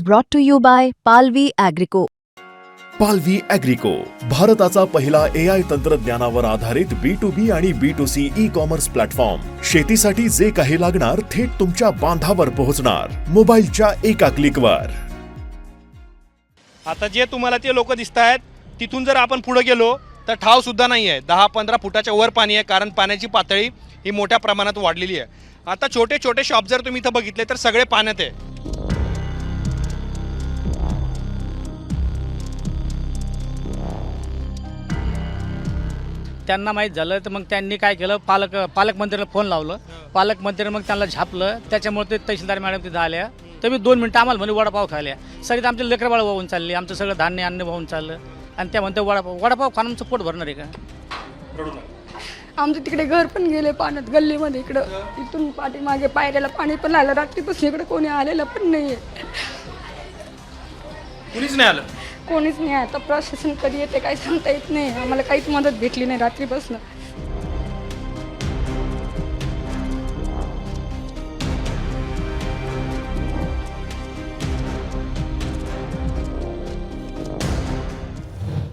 brought to you by Palvi Agrico. पालवी ॲग्रिको, भारताचा पहिला AI तंत्रज्ञानावर आधारित B2B आणि B2C ई कॉमर्स प्लॅटफॉर्म. शेतीसाठी जे काही लागणार थेट तुमच्या बांधावर पोहोचणार, मोबाईलच्या एका क्लिकवर. आता जे तुम्हाला ते लोक दिसत आहेत तिथून जर आपण पुढे गेलो तर ठाव सुद्धा नाही आहे. 10-15 फुटाच्या वर पाणी आहे, कारण पाण्याची पातळी ही मोठ्या प्रमाणात वाढलेली आहे. आता छोटे छोटे शॉप जर तुम्ही इथं बघितले तर सगळे पाण्यात आहे. त्यांना माहीत झालं तर मग त्यांनी काय केलं, पालकमंत्र्यांना फोन लावलं. पालकमंत्र्यांनी मग त्यांना झापलं. त्याच्यामुळे ते तहसीलदार मॅडम तिथं आल्या. तर मी 2 मिनटं आम्हाला म्हणे वडापाव खायला. सगळी आमचे लेकरबाळ वाहून चालले, आमचं सगळं धान्य अन्न वाहून चाललं. आणि त्या म्हणते वडापाव खाणं आमचं पोट भरणार आहे का? आमचं तिकडे घर पण गेले पाण्यात, गल्लीमध्ये इकडं. इथून पाठीमागे पायऱ्याला पाणी पण आलं. रात्रीपासून इकडे कोणी आलेलं पण नाही आहे. कुणीच नाही आलं. कोणीच नाही. आता प्रशासन कधी येते काही सांगता येत नाही. आम्हाला काहीच मदत भेटली नाही रात्रीपासून.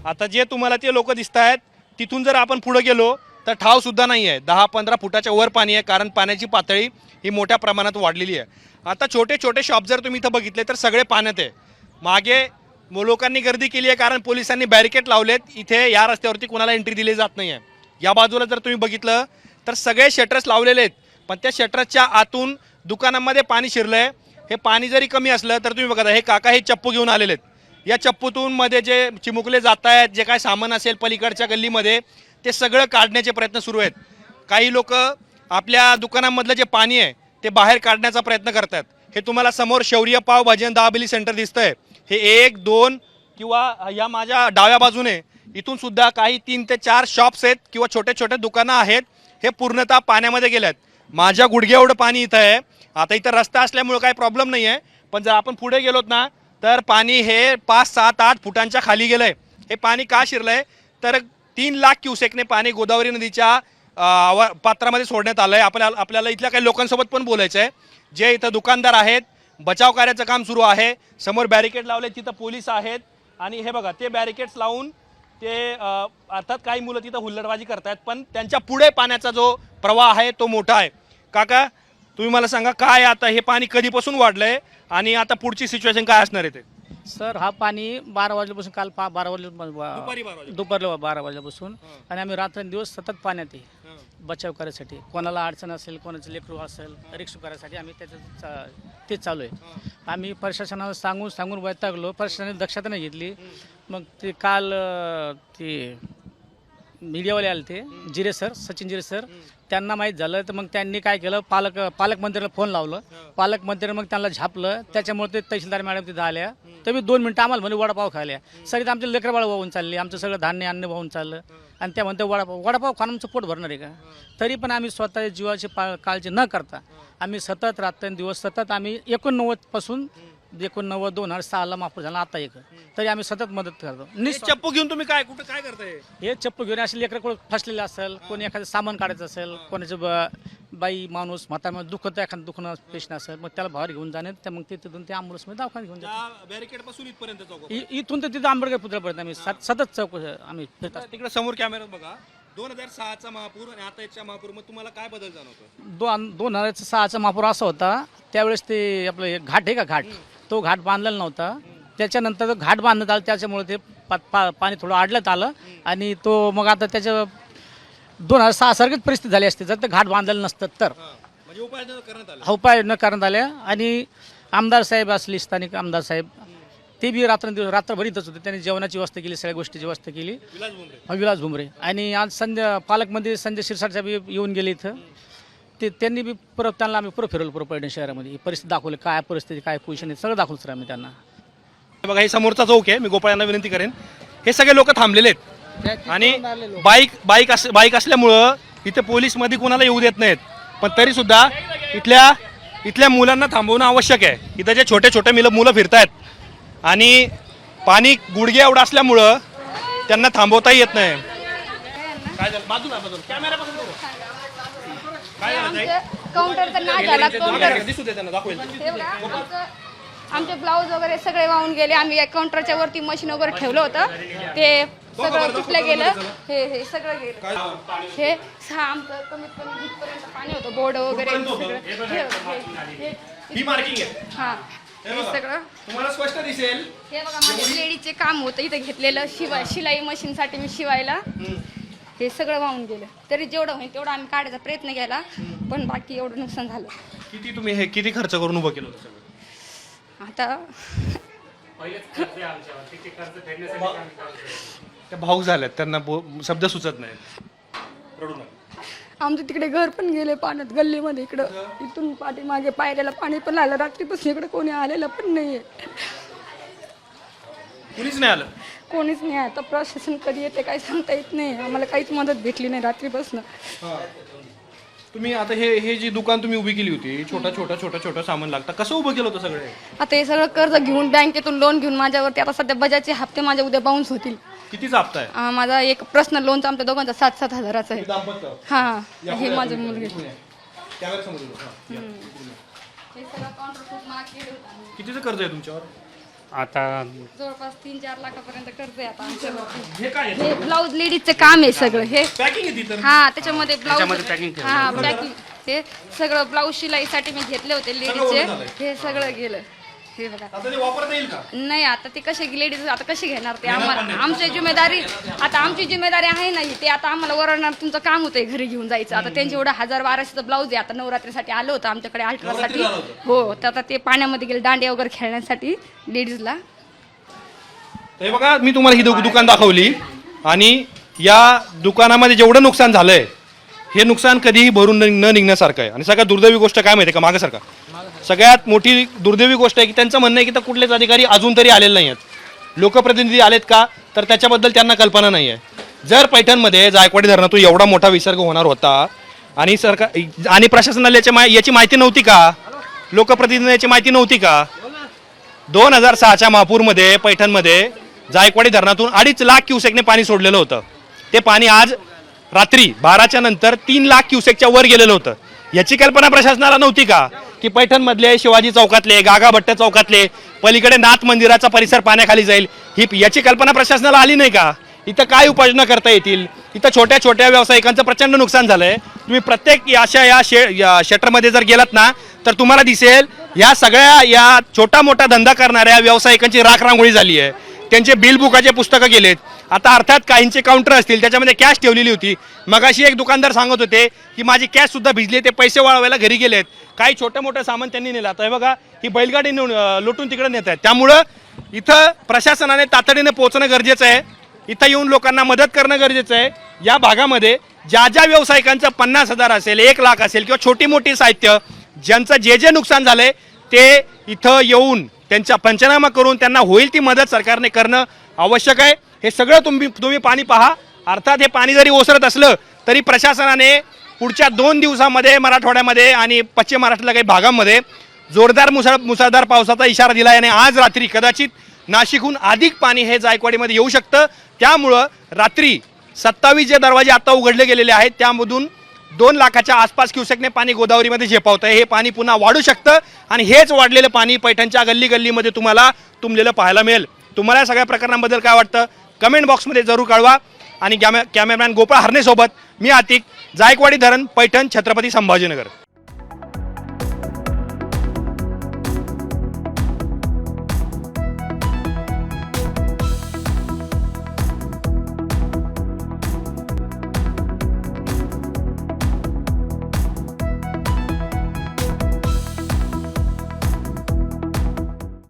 आता जे तुम्हाला ते लोक दिसत आहेत तिथून जर आपण पुढे गेलो तर ठाव सुद्धा नाही आहे. 10-15 फुटाच्या वर पाणी आहे, कारण पाण्याची पातळी ही मोठ्या प्रमाणात वाढलेली आहे. आता छोटे छोटे शॉप जर तुम्ही इथं बघितले तर सगळे पाण्यात आहे. मागे लोकांनी गर्दी केली आहे, कारण पोलिसांनी बॅरिकेड लावलेत. इथे या रस्त्यावरती कोणाला एंट्री दिली जात नाही आहे. या बाजूला जर तुम्ही बघितलं तर सगळे शटर्स लावलेले आहेत, पण त्या शटर्सच्या आतून दुकानांमध्ये पाणी शिरलं आहे. हे पाणी जरी कमी असलं तर तुम्ही बघा, हे काका हे चप्पू घेऊन आलेले आहेत. या चप्पूतून मध्ये जे चिमुकले जात आहेत, जे काय सामान असेल पलीकडच्या गल्लीमध्ये, ते सगळं काढण्याचे प्रयत्न सुरू आहेत. काही लोक आपल्या दुकानामधलं जे पाणी आहे ते बाहेर काढण्याचा प्रयत्न करतात. हे तुम्हाला समोर शौर्य पाव भाजी आणि दाबेली सेंटर दिसतंय. हे 1-2 किंवा या माझ्या डाव्या बाजूने इथून सुद्धा काही 3 ते 4 शॉप्स आहेत किंवा छोटे छोटे दुकानं आहेत. हे पूर्णतः पाण्यामध्ये गेल्यात. माझ्या गुडघ्या एवढं पाणी इथं आहे. आता इथं रस्ता असल्यामुळे काही प्रॉब्लेम नाही आहे, पण जर आपण पुढे गेलोत ना तर पाणी हे 5-7-8 फुटांच्या खाली गेलं आहे. हे पाणी का शिरलं आहे तर 3 लाख क्युसेकने पाणी गोदावरी नदीच्या पात्रामध्ये सोडण्यात आलं आहे. आपल्याला इथल्या काही लोकांसोबत पण बोलायचं आहे. जे इथं दुकानदार आहेत, बचाव कार्याचं काम सुरू आहे. समोर बॅरिकेड लावले, तिथं पोलीस आहेत. आणि हे बघा, ते बॅरिकेड्स लावून ते अर्थात काही मुलं तिथं हुल्लडबाजी करतायत, पण त्यांच्या पुढे पाण्याचा जो प्रवाह आहे तो मोठा आहे. काका, तुम्ही मला सांगा, काय आता हे पाणी कधीपासून वाढलंय आणि आता पुढची सिच्युएशन काय असणार आहे ते? सर, हा पाणी 12 वाजल्यापासून, काल 12 वाजल्या दुपारला 12 वाजल्यापासून, आणि आम्ही रात्रंदिवस सतत पाण्यात आहे बचाव करायसाठी. कोणाला अडचण असेल, कोणाचं लेकरू असेल, रिक्षा करायसाठी आम्ही त्याचं तेच चालू आहे. आम्ही प्रशासनाला सांगून वैतागलो. प्रशासनाने दक्षता नाही घेतली. मग ते काल ते मीडियावाले आले, ते सचिन जिरे सर, त्यांना माहीत झालं तर मग त्यांनी काय केलं, पालकमंत्र्यांना फोन लावलं. पालकमंत्र्यांनी मग त्यांना झापलं. त्याच्यामुळे ते तहसीलदार मॅडम तिथं आल्या. तर मी 2 मिनटं आम्हाला म्हणे वडापाव खायला. सगळी आमचे लेकरबाळ वाहून चालले, आमचं सगळं धान्य अन्न वाहून चाललं. आणि त्या म्हणते वडापाव खाणं आमचं पोट भरणार आहे का? तरी पण आम्ही स्वतःच्या जीवाची काळजी न करता आम्ही सतत रात्रंदिवस सतत आम्ही 89 पासून 2006ला महापूर झाला, आता एक तरी आम्ही सतत मदत करतो. चप्पू घेऊन तुम्ही काय करताय? हे चप्पू घेऊन असे लेकरं कोण फसलेले असेल, कोणी एखादं सामान काढायचं असेल, कोणाचं बाई माणूस म्हातारा दुखत एखादं दुखणं पेशंट असेल, मग त्याला बाहेर घेऊन जाणे. तर मग तिथून ते ॲम्ब्युलन्समध्ये दवाखान्यात घेऊन जातो. बॅरिकेड पासून इथपर्यंत इथून तर तिथं आंबेडकर पुतळ्यापर्यंत आम्ही सतत चौक आम्ही फिरतात. तिकडे समोर कॅमेरा बघा. 2006चा महापूर आणि आताच्या महापूरमध्ये तुम्हाला काय बदल जाणवतो? 2006चा महापूर असा होता, त्यावेळेस ते आपलं घाट आहे का, घाट, तो घाट बांधलेला नव्हता. त्याच्यानंतर तो घाट बांधण्यात आला, त्याच्यामुळे ते पाणी थोडं आडल्यात आलं. आणि तो मग आता त्याच्या 2006 सारखीच परिस्थिती झाली असते जर ते घाट बांधलेलं नसतं तर. म्हणजे उपाय न करण्यात आल्या. आणि आमदार साहेब असले, स्थानिक आमदार साहेब, ते बी रात्रभर इथंच होते. त्यांनी जेवणाची व्यवस्था केली, सगळ्या गोष्टीची व्यवस्था केली. विलास भुमरे. आणि आज पालकमंत्री संजय शिरसाट साहेब येऊन गेले इथं. त्यांनी बी त्यांना आम्ही फिरवलं पैठण शहरामध्ये, परिस्थिती दाखवली, काय परिस्थिती, काय पोझिशन आहे, सगळं दाखवलं सर आम्ही त्यांना. बघा, हे समोरचा चौक आहे. मी गोपाळांना विनंती करेन, हे सगळे लोक थांबलेले आहेत. आणि बाईक असल्यामुळं इथे पोलीस मध्ये कोणाला येऊ देत नाहीत. पण तरी सुद्धा इथल्या मुलांना थांबवणं आवश्यक आहे. इथं जे छोटे छोटे मुलं फिरतायत आणि पाणी गुडघे एवढं असल्यामुळं त्यांना थांबवता येत नाही. काय झालं? बाजूला कॅमेरा पासून काउंटर तर नाही झाला. काउंटर दिसू दे, त्यांना दाखवेल. आमचे ब्लाऊज वगैरे सगळे वाहून गेले. आम्ही या काउंटरच्या वरती मशीन वगैरे ठेवलं होतं, ते सगळं तुटलं गेलं. हे सगळं गेलं. हे आमचं कमीत कमी इथपर्यंत पाणी होतं, बोर्ड वगैरे सगळं. ही मार्किंग आहे. हा हे सगळं तुम्हाला स्पष्ट दिसेल. हे बघा माझं लेडीजचे काम होतं इथं घेतलेलं, शिलाई मशीनसाठी मी शिवायला. हे सगळं वाहून गेलं. तरी जेवढं होईल तेवढं आम्ही काढायचा प्रयत्न केला, पण बाकी एवढं नुकसान झालं. किती तुम्ही हे किती खर्च करून उभं केलं होतं सगळं? आता त्या भाऊक झाल्यात, त्यांना शब्द सुचत नाहीत. रडू नका. आमचं तिकडे घर पण गेले पाण्यात, गल्लीमध्ये इकडं. इथून पाठीमागे पायऱ्याला पाणी पण आलं. रात्रीपासून इकडे कोणी आलेलं पण नाहीये, कुणीच नाही आलं. कोणीच नाही. आता प्रशासन कधी येते काही सांगता येत नाही. आम्हाला काहीच मदत भेटली नाही रात्रीपासून. तुम्ही आता हे जी दुकान तुम्ही उभी केली होती, छोटा सामान लागतं, कसं उभं केलं होतं सगळे? आता हे सगळं कर्ज घेऊन बँकेतून लोन घेऊन माझ्यावरती आता सध्या बजाजचे हप्ते माझ्या उद्या बाउन्स होतील. कितीचा हप्ता आहे? माझा एक पर्सनल लोनचा आमच्या दोघांचा 7-7 हजाराचा आहे. दाम्पत्य. हा हे माझं मुलगी. कॅमेऱ्यासमोर उभं. हे सगळं काउंटर खूप महाग केलं होतं. कितीचं कर्ज आहे तुमच्यावर? आता जवळपास 3-4 लाखापर्यंत कर्ज आहे आता आमच्यावरती. हे काय आहे? हे ब्लाऊज लेडीजचं काम आहे सगळं. हे पॅकिंग आहे ती तर. हा त्याच्यामध्ये ब्लाऊज packing ठेवलं. हा पॅकिंग. हे सगळं ब्लाऊज शिलाईसाठी मी घेतले होते लेडीजचे. ओढून आलंय. हे सगळं गेलं. हे बघा. आता ते वापरता येईल का? नाही आता ते कसे लेडीज आता कसे घेणार ते आम्हाला. आमची जिम्मेदारी आता आमची जिम्मेदारी आहे नाही. ते आता आम्हाला ओरडणार, तुमचं काम होतंय घरी घेऊन जायचं. आता त्यांचे एवढं 1000-1200चं ब्लाऊज आहे. आता नवरात्रीसाठी आलं होतं आमच्याकडे अल्ट्रासाठी. हो तर आता ते पाण्यामध्ये गेले दांडिया वगैरे खेळण्यासाठी लेडीजला. हे बघा, मी तुम्हाला ही दुकान दाखवली आणि या दुकानामध्ये जेवढं नुकसान झालंय, हे नुकसान कधीही भरून न निघण्यासारखं आहे. आणि सगळ्यात दुर्दैवी गोष्ट काय माहिती आहे का? मागं सारखा सगळ्यात मोठी दुर्दैवी गोष्ट आहे की त्यांचं म्हणणं आहे की तर कुठलेच अधिकारी अजून तरी आलेले नाही आहेत. लोकप्रतिनिधी आलेत का, तर त्याच्याबद्दल त्यांना कल्पना नाही आहे. जर पैठणमध्ये जायकवाडी धरणातून एवढा मोठा विसर्ग होणार होता आणि सरकार आणि प्रशासनाला याची माहिती नव्हती का? लोकप्रतिनिधी याची माहिती नव्हती का? 2006च्या महापूरमध्ये पैठणमध्ये जायकवाडी धरणातून 2.5 लाख क्युसेकने पाणी सोडलेलं होतं. ते पाणी आज रात्री 12च्या नंतर 3 लाख क्युसेकच्या वर गेलेलं होतं. याची कल्पना प्रशासनाला नव्हती का की पैठणमधले शिवाजी चौकातले, गागा भट्ट चौकातले, पलीकडे नाथ मंदिराचा परिसर पाण्याखाली जाईल, ही कल्पना प्रशासनाला आली नाही का? इथं काय उपाययोजना करता येतील? इथं छोट्या छोट्या व्यावसायिकांचं प्रचंड नुकसान झालंय. तुम्ही प्रत्येक अशा या शटरमध्ये जर गेलात ना तर तुम्हाला दिसेल या सगळ्या या छोटा मोठा धंदा करणाऱ्या व्यावसायिकांची राखरांगोळी झाली आहे. त्यांचे बिल बुकाचे पुस्तकं गेलेत. आता अर्थात काहींचे काउंटर असतील त्याच्यामध्ये कॅश ठेवलेली होती. मगाशी एक दुकानदार सांगत होते की माझी कॅश सुद्धा भिजली, ते पैसे वाळवायला घरी गेलेत. काही छोटं मोठं सामान त्यांनी नेलं. आता हे बघा, ही बैलगाडी लुटून तिकडे नेत आहेत. त्यामुळं इथं प्रशासनाने तातडीने पोहोचणं गरजेचं आहे. इथं येऊन लोकांना मदत करणं गरजेचं आहे. या भागामध्ये ज्या व्यावसायिकांचं 50,000 असेल, 1 लाख असेल किंवा छोटी मोठी साहित्य ज्यांचं जे नुकसान झालंय ते इथं येऊन त्यांचा पंचनामा करून त्यांना होईल ती मदत सरकारने करणं आवश्यक आहे. हे सगळं तुम्ही पाणी पहा. अर्थात हे पाणी जरी ओसरत असलं तरी प्रशासनाने पुढच्या 2 दिवसामध्ये मराठवाड्यामध्ये आणि पश्चिम महाराष्ट्रातल्या काही भागांमध्ये जोरदार मुसळधार पावसाचा इशारा दिला आहे. आणि आज रात्री कदाचित नाशिकहून अधिक पाणी हे जायकवाडीमध्ये येऊ शकतं. त्यामुळं रात्री 27 जे दरवाजे आता उघडले गेलेले आहेत त्यामधून 2 लाखाच्या आसपास क्युसेकने पाणी गोदावरीमध्ये झेपावतं आहे. हे पाणी पुन्हा वाढू शकतं आणि हेच वाढलेलं पाणी पैठणच्या गल्लीमध्ये तुम्हाला तुंबलेलं पाहायला मिळेल. तुम्हाला या सगळ्या प्रकरणांबद्दल काय वाटतं कमेंट बॉक्समध्ये जरूर कळवा. आणि कॅमेरामॅन गोपाळ हरणेसोबत मी आतिक, जायकवाडी धरण, पैठण, छत्रपती संभाजीनगर.